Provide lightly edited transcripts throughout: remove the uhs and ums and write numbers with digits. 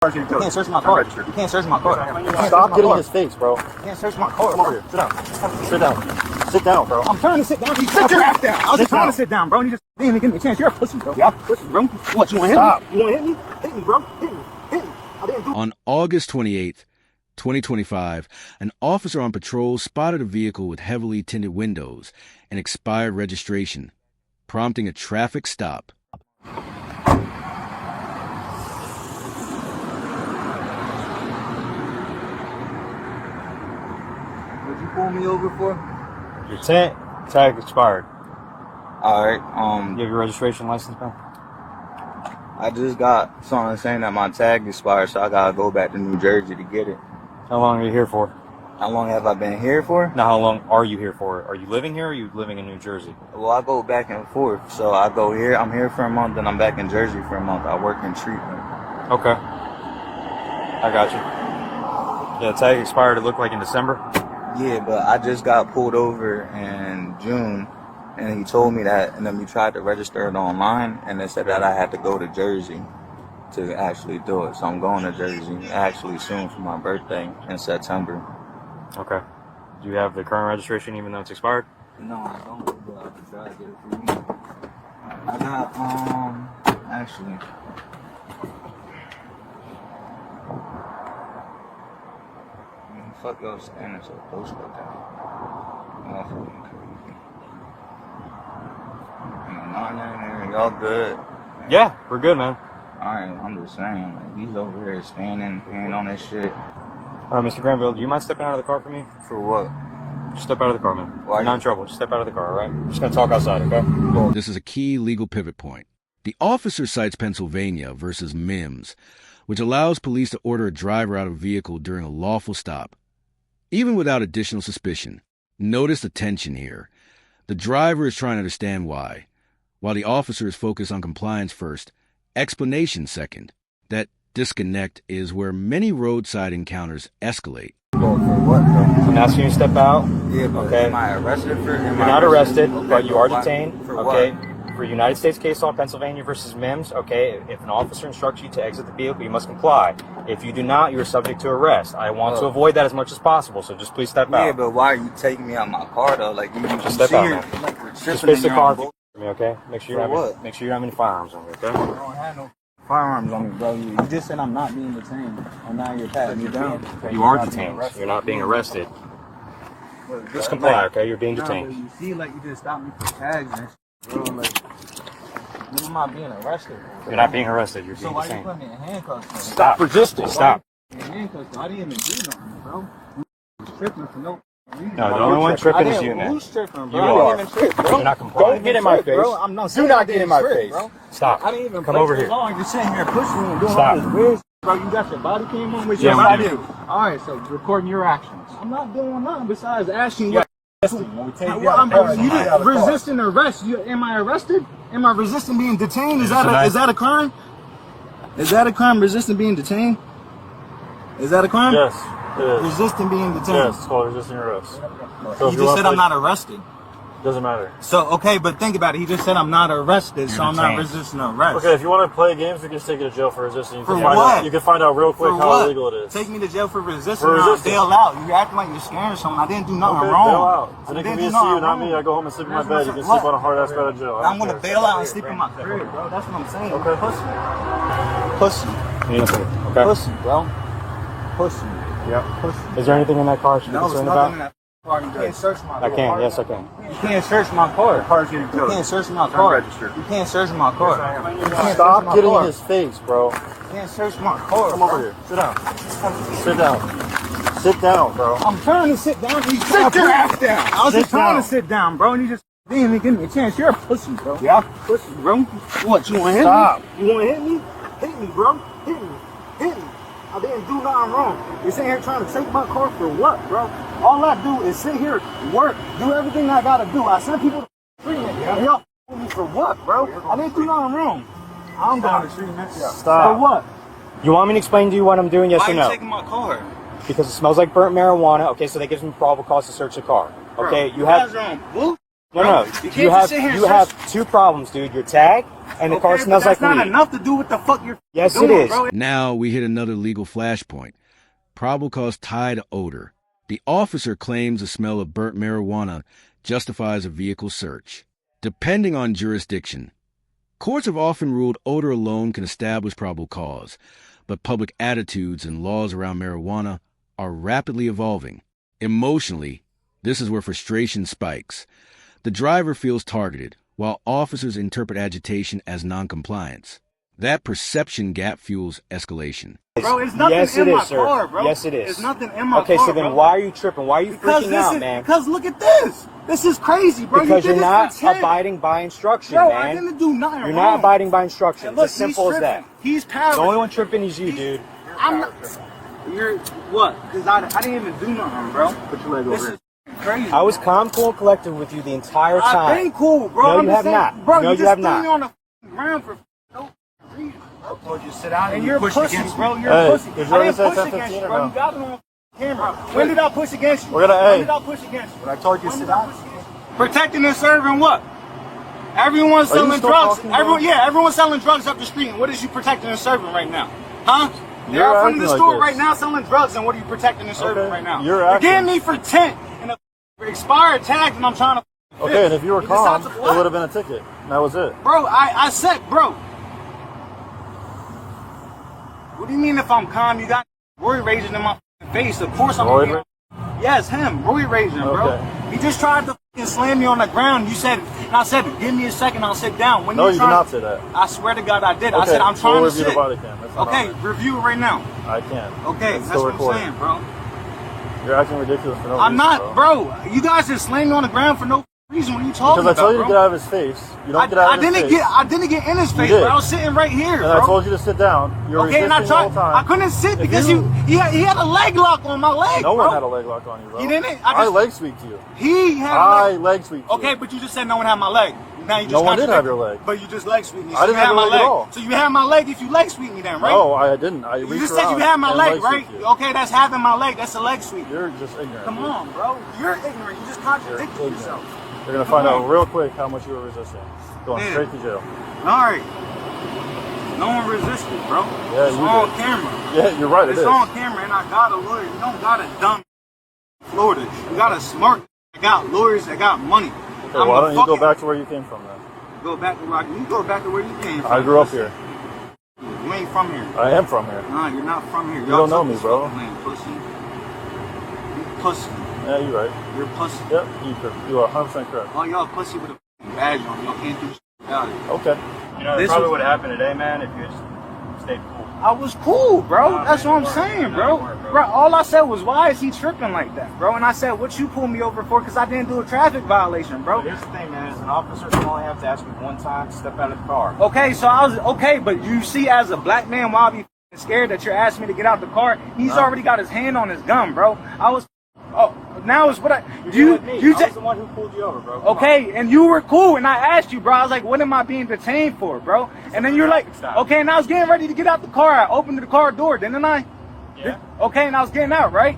You can't search my car. You can't search my car. Stop getting in his face, bro. You can't search my car. Come over here. Sit down. Sit down. Sit down, bro. I'm trying to sit down. Sit your ass down. I was just trying to sit down, bro. You just didn't give me a chance. You're a pussy, bro. Yeah, pussy, bro. What, you want to hit me? You want to hit me? Hit me, bro. Hit me. Hit me. I didn't do. On August 28th, 2025, an officer on patrol spotted a vehicle with heavily tinted windows and expired registration, prompting a traffic stop. What'd you pull me over for? Your tag expired. Alright, You have your registration license, man? I just got something saying that my tag expired, so I gotta go back to New Jersey to get it. How long are you here for? How long have I been here for? Now, how long are you here for? Are you living here or are you living in New Jersey? Well, I go back and forth. So I go here, I'm here for a month, then I'm back in Jersey for a month. I work in treatment. Okay. I got you. Yeah, the tag expired, it looked like in December. Yeah, but I just got pulled over in June, and he told me that, and then we tried to register it online, and they said that I had to go to Jersey to actually do it. So I'm going to Jersey actually soon for my birthday in September. Okay. Do you have the current registration even though it's expired? No, I don't, but I can try to get it for you. I got, actually. Fuck your standing so close like that. Oh, fucking crazy. Y'all good? Yeah, we're good, man. Alright, I'm just saying, like, he's over here standing, paying on this shit. Mr. Granville, do you mind stepping out of the car for me? For what? Just step out of the car, man. Why? You're not in trouble. Just step out of the car, all right? We're just going to talk outside, okay? This is a key legal pivot point. The officer cites Pennsylvania versus Mims, which allows police to order a driver out of a vehicle during a lawful stop, even without additional suspicion. Notice the tension here. The driver is trying to understand why, while the officer is focused on compliance first, explanation second. That disconnect is where many roadside encounters escalate. Well, for what, though? I'm asking you to step out. Yeah, but okay. Am I arrested for? You're not arrested, Okay, but you are what? detained. For okay. What? For United States case law, Pennsylvania versus Mims, okay, if an officer instructs you to exit the vehicle, you must comply. If you do not, you are subject to arrest. I want to avoid that as much as possible, so just please step out. Yeah, but why are you taking me out of my car, though? Like, you just step out, man. Like, just face the car for me, okay? Make sure you For don't have any firearms on you, okay? I don't have no firearms on me, bro. You just said I'm not being detained, and now you're patting me down. You are detained. You're not being arrested. Just comply, okay? You're being detained. You see, like, you just stopped me for tags and shit, bro. Like, I'm not being arrested. You're not being arrested. You're So being why you detained. put me in handcuffs? Man? Stop resisting. Stop. In handcuffs, I didn't even do nothing, bro. I'm tripping for no reason. No, the only one tripping is you, man. Who's tripping, bro? You I are. didn't even trip, bro. You're not complying. Don't get in my face. Bro. I'm not Do not get in my face. bro. Stop. I didn't even come over here. Long. You're sitting here pushing me and doing Stop. all this weird shit, bro. You got your body cam on with Yeah, your we body. do. Alright, so recording your actions. I'm not doing nothing besides asking you. You I'm resisting arrest. Am I arrested? Am I resisting being detained? Is that a crime? Is that a crime? Resisting being detained? Is that a crime? Yes, it is. Resisting being detained. Yes, it's called resisting arrest. So He just said I'm not arrested. Doesn't matter. So, okay, but think about it. He just said I'm not arrested, so I'm not detained. resisting arrest. Okay, if you want to play games, we can just take you to jail for resisting. You For can find what? Out, you can find out real quick For how what? illegal it is. Take me to jail for resisting. For resisting. Bail out. You acting like you're scared or something. I didn't do nothing Okay, wrong. bail out. It's an I didn't do inconvenience to you, nothing not wrong. me. I go home and sleep in my That's bed. what You can I'm- sleep on a hard ass bed of jail. I'm gonna bail out and sleep in my crib, bro. That's what I'm saying. Okay. Pussy. Pussy. Okay. Pussy, bro. Pussy. Yeah. Pussy. Is there anything in that car I should be No, it's concerned nothing in about? that car. You can't search my car. I can. Yes, I can. You can't search my car. You can't search my car. You can't search my car. You can't Stop search my getting car. in his face, bro. You can't search my car. Come over here. Sit down. Sit down. Sit down, bro. I'm trying to sit down. Sit your ass down. I was just trying to sit down, bro, and you just didn't even give me a chance. You're a pussy, bro. Yeah, pussy, bro. What? You want to hit Stop. me? You want to hit me? Hit me, bro. Hit me. Hit me. I didn't do nothing wrong. You're sitting here trying to take my car for what, bro? All I do is sit here, work, do everything I gotta do. I send people to treatment. And y'all me for what, bro? I didn't do nothing wrong. I'm going to treatment. Stop. For what? You want me to explain to you what I'm doing? Yes Why or are no? you taking my car? Because it smells like burnt marijuana. Okay, so that gives me probable cause to search the car. Okay, you have. Blue? No. You can't just sit here and You have two problems, dude. Your tag and the car smells like weed. That's not enough to do what the fuck you're Yes, doing, it is. bro. Now we hit another legal flashpoint. Probable cause tied to odor. The officer claims the smell of burnt marijuana justifies a vehicle search. Depending on jurisdiction, courts have often ruled odor alone can establish probable cause, but public attitudes and laws around marijuana are rapidly evolving. Emotionally, this is where frustration spikes. The driver feels targeted, while officers interpret agitation as noncompliance. That perception gap fuels escalation. Bro, it's nothing in my car, bro. Yes, it is. It's nothing in my car, Okay, so then bro. why are you tripping? Why are you freaking out, man? Because look at this. This is crazy, bro. Because you you're not abiding by instruction, bro, man. I didn't do nothing You're wrong. not abiding by instruction. And look, It's as simple as that. He's powerful. The only one tripping is you, dude. I'm not. You're what? Because I didn't even do nothing, bro. Put your leg over This here. is crazy. I was calm, cool, and collected with you the entire time. I've been cool, bro. No, I'm you just have saying, not. Bro, No, you you just have threw not. me on the ground for no reason. I told you to sit down And you you're pushed pussy, against bro. me. You're a pussy. Did you I already didn't say push 10, against 15 you, or bro. no? You got it on camera. When did I push against you? We're gonna, When hey. did I push against you? When I told you to sit down. Protecting and serving what? Everyone's Are you selling still drugs. talking, bro? Everyone's selling drugs up the street. And what is you protecting and serving right now? Huh? You're You're out front of acting the like store this. right now selling drugs, and what are you protecting and serving Okay, right now? you're You're acting. getting me for 10 and a expired tag, and I'm trying to. Okay, and if you were calm, decide it to would have been a ticket. And that was it. Bro, I said, bro. What do you mean if I'm calm? You got Roy raging in my face. Of course I'm Roy gonna be. Yes, him. Roy raging, bro. Okay. He just tried to fucking slam me on the ground. You said, and I said, give me a second, I'll sit down. When No, you did tried- not say that. I swear to God I did. I Okay, said, I'm trying we'll to review sit. the body cam. That's not Okay, on it. review it right now. I can't. Okay, It's that's still what recording. I'm saying, bro. You're acting ridiculous for no I'm reason, not, bro. You guys just slammed me on the ground for no reason. What are you talking Because I about, told you to bro? get out of his face. You don't get out of his face. I didn't get in his face, did. but I was sitting right here, And bro. I told you to sit down. You were Okay, and I resisting the whole tried. time. I couldn't sit If because you- he had a leg lock on my leg, No bro. one had a leg lock on you, bro. He didn't? I leg sweeped you. He had a I leg. leg sweeped you. Okay, but you just said no one had my leg. Now you just No one did contradicted. have your leg. But you just leg sweeped me. I didn't you had have my your leg at all. So you had my leg if you leg sweep me then, right? No, I didn't. I You reached just said you around had my and leg, leg right? sweeped you. Okay, that's having my leg. That's a leg sweep. You're just ignorant. Come dude. on, bro. You're ignorant. You just contradicted ignorant. yourself. You're going to find Come out on. real quick how much you were resisting. Going Man. straight to jail. All right. No one resisted, bro. Yeah, it's you on did. camera. Yeah, you're right. It It's is. on camera, and I got a lawyer. You don't got a dumb Florida. You got a smart. I got lawyers that got money. Okay, why don't you go back to where you came from then? Go back to where you go back to where you came from. I grew up here. You ain't from here. I am from here. Nah, you're not from here. You don't know me, bro. Man, pussy. You pussy. Yeah, you're right. You're pussy. Yep, you are 100% correct. Oh, y'all pussy with a badge on. Y'all can't do shit about it. Okay. You know, This probably was- would have happened today, man, if you just stayed cool. I was cool, bro. Nah, That's man, what I'm you weren't. saying, Nah, bro. you weren't, bro. Bro, all I said was, why is he tripping like that, bro? And I said, what you pulled me over for? Because I didn't do a traffic violation, bro. But here's the thing, man. As an officer, you only have to ask me one time to step out of the car. Okay, so I was okay, but you see, as a black man, why I be f***ing scared that you're asking me to get out the car? He's already got his hand on his gun, bro. I was. Oh, now is what I. You're with me. I said. was the one who pulled you over, bro. Come Okay, and you were cool, and I asked you, bro. I was like, what am I being detained for, bro? And then you're like, Stop. okay, and I was getting ready to get out the car. I opened the car door, didn't I? on. Yeah. Okay, and I was getting out, right?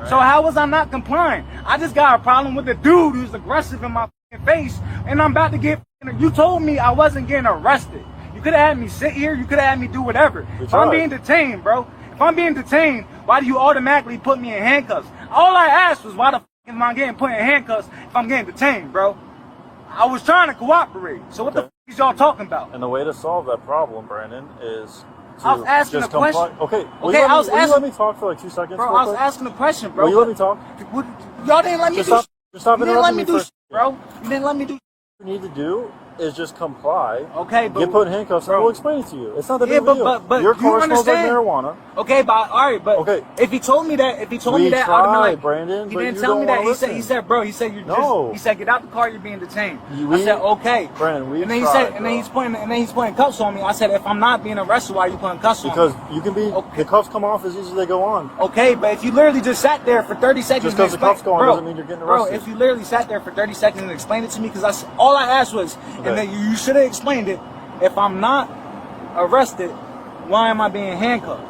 So how was I not complying? I just got a problem with the dude who's aggressive in my f***ing face, and I'm about to get. You told me I wasn't getting arrested. You could have had me sit here. You could have had me do whatever. If I'm tried. being detained, bro. If I'm being detained, why do you automatically put me in handcuffs? All I asked was, why the f*** am I getting put in handcuffs if I'm getting detained, bro? I was trying to cooperate. So what the f*** is y'all talking about? And the way to solve that problem, Brandon, is to I was asking just a question. Okay, Okay, I was will you let asking- me talk for like 2 seconds? Bro, real I was quick? asking a question, bro. Will you let me talk? Y'all didn't let me Just do stop- just stop You didn't let interrupting me me do first. bro. You didn't let me do What you need to do is just comply. Okay, but Get put in handcuffs, and bro. we'll explain it to you. It's not that Yeah, big of a deal. but Your you car smells like understand? marijuana. Okay, but all right, but Okay. if he told me that, We I'd have been like, Brandon, he but didn't you tell me don't that. wanna He listen. said, bro, he said you're No. just. He said, get out the car, you're being detained. We- I said, okay. Brandon, we And then he tried, said, and then bro. he's putting cuffs on me. I said, if I'm not being arrested, why are you putting cuffs on Because me? you can be, Okay. the cuffs come off as easy as they go on. Okay, but if you literally just sat there for 30 seconds, Just 'cause the and explain- cuffs go on bro, doesn't mean you're getting arrested. Bro, if you literally sat there for 30 seconds and explained it to me, because all I asked was, Okay. and then you should have explained it. If I'm not arrested, why am I being handcuffed?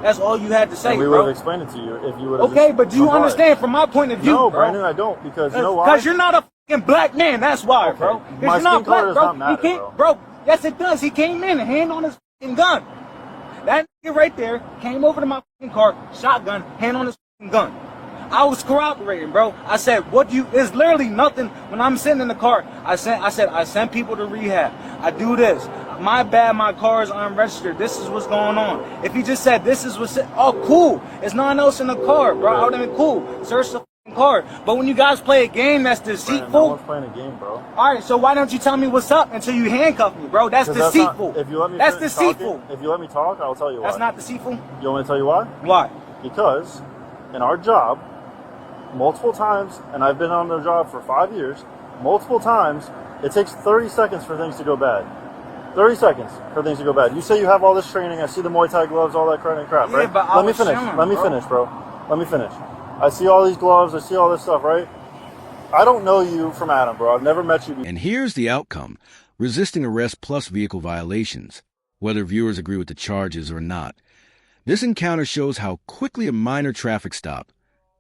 That's all you had to say, And we would bro. have explained it to you if you would have. Okay, but do you understand from my point of view? No, bro? Brandon, I don't, because you know why? Because you're not a fucking black man. That's why, Okay. bro. 'Cause My you're not skin color black, does bro. not matter, you can't, bro. Yes, it does. He came in, hand on his fucking gun. That nigga right there came over to my fucking car, shotgun, hand on his fucking gun. I was corroborating, bro. I said, what do you, there's literally nothing when I'm sitting in the car. I said, I send people to rehab. I do this. My bad, my car is unregistered. This is what's going on. If he just said, this is what's, oh, cool. There's nothing else in the car, bro. I would have been cool. Search the fucking car. But when you guys play a game that's deceitful. No one's playing a game, bro. All right, so why don't you tell me what's up until you handcuff me, bro? That's deceitful. If you let me that's deceitful. If you let me talk, I'll tell you why. That's not deceitful? You want me to tell you why? Why? Because in our job, multiple times, and I've been on the job for 5 years, multiple times, it takes 30 seconds for things to go bad. 30 seconds for things to go bad. You say you have all this training, I see the Muay Thai gloves, all that kind of crap, yeah, right? But Let me finish, bro. Let me finish. I see all these gloves, I see all this stuff, right? I don't know you from Adam, bro. I've never met you before. And here's the outcome. Resisting arrest plus vehicle violations, whether viewers agree with the charges or not. This encounter shows how quickly a minor traffic stop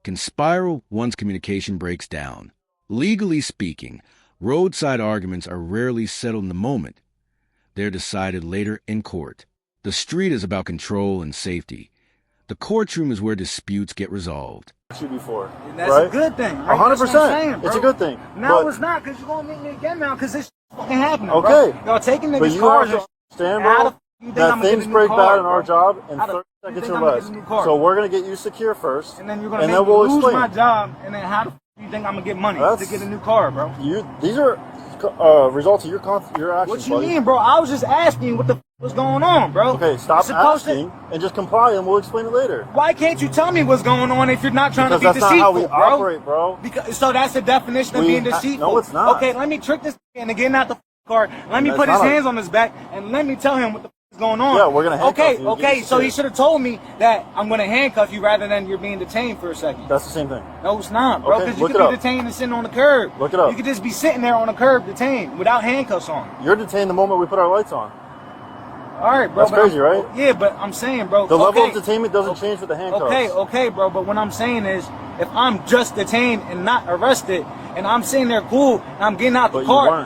can spiral once communication breaks down. Legally speaking, roadside arguments are rarely settled in the moment. They're decided later in court. The street is about control and safety. The courtroom is where disputes get resolved. You before, and that's right? a good thing, right? 100%. It's a good thing. No, it's not, because you're going to meet me again now, because this fucking happening, okay. Bro. Y'all taking niggas' but you cars have to understand, bro, that things break bad in our job in 30 seconds or less. So we're going to get you secure first, and then you're going to lose my job, and then how the f you think I'm going to get money to get a new car, bro? These are results of your actions, What you mean, bro? I was just asking you what the f was going on, bro. Okay, stop asking and just comply, and we'll explain it later. Why can't you tell me what's going on if you're not trying to be deceitful, not how we operate, bro. Because, so that's the definition of being deceitful. No, it's not. Okay, let me trick this into getting out the car. Let me put his hands on his back, and let me tell him what the is going on. Yeah, we're gonna handcuff you. Okay, so he should have told me that I'm gonna handcuff you rather than you're being detained for a second. That's the same thing. No, it's not, bro, because you could be detained and sitting on the curb. Look it up. You could just be sitting there on the curb detained without handcuffs on. You're detained the moment we put our lights on. All right, bro. That's crazy, right? Yeah, but I'm saying, bro. The level of detainment doesn't change with the handcuffs. Okay, bro. But what I'm saying is, if I'm just detained and not arrested, and I'm sitting there cool, and I'm getting out the car,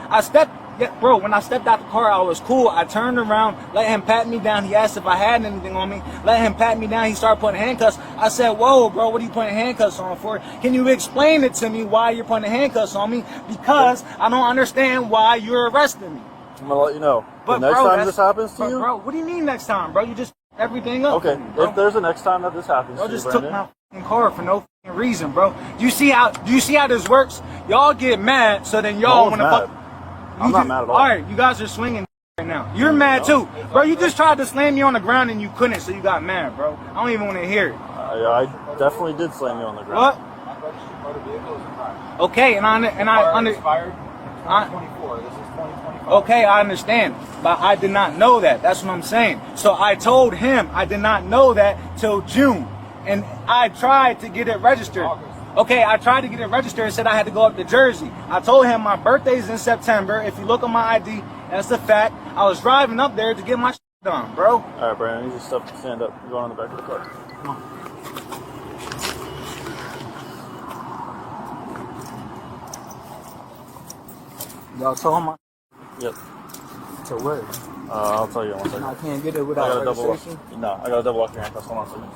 bro, when I stepped out the car, I was cool. I turned around, let him pat me down. He asked if I had anything on me. Let him pat me down. He started putting handcuffs. I said, whoa, bro, what are you putting handcuffs on for? Can you explain it to me why you're putting handcuffs on me? Because I don't understand why you're arresting me. I'm going to let you know. But the next time this happens to you? Bro, what do you mean next time, bro? You just everything up. Okay, if there's a next time that this happens to you, just took my fucking car for no fucking reason, bro. Do you see how this works? Y'all get mad, so then y'all want to fuck. I'm not mad at all. All right, you guys are swinging right now. You're mad too, bro. You just tried to slam me on the ground and you couldn't, so you got mad, bro. I don't even want to hear it. I definitely did slam you on the ground. What? Okay, and I expired 2024. This is 2025. Okay, I understand, but I did not know that. That's what I'm saying. So I told him I did not know that till June, and I tried to get it registered. Okay, I tried to get it registered and said I had to go up to Jersey. I told him my birthday's in September. If you look on my ID, that's the fact. I was driving up there to get my shit done, bro. All right, Brandon, you just stand up. You're going on the back of the car. Come on. Y'all told my. Yep. To where? I'll tell you in 1 second. I can't get it without registration? I gotta double lock your handcuffs. Hold on a second.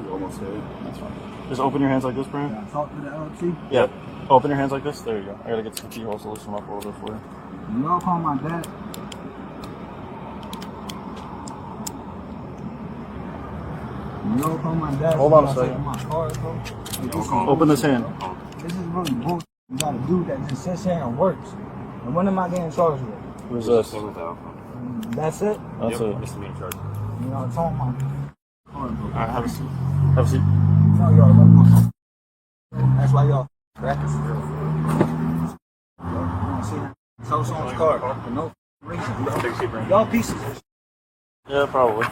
Almost there. That's fine. Just open your hands like this, Brian. Can I talk to the LT? Yeah. Open your hannes like this. There you go. I gotta get some keyholes to loosen them up a little bit for you. You all call my dad. You all call my dad. Hold on a second. My car, bro. Open this hand. This is really bullshit. You got a dude that just sits here and works. And when am I getting charged with? Who's this? That's it? That's it. You know, it's on my car, bro. Alright, have a seat. Have a seat. You know y'all love my car. That's why y'all practice it. You want to see that? So it's on his car for no reason. Y'all pieces of shit. Yeah, probably.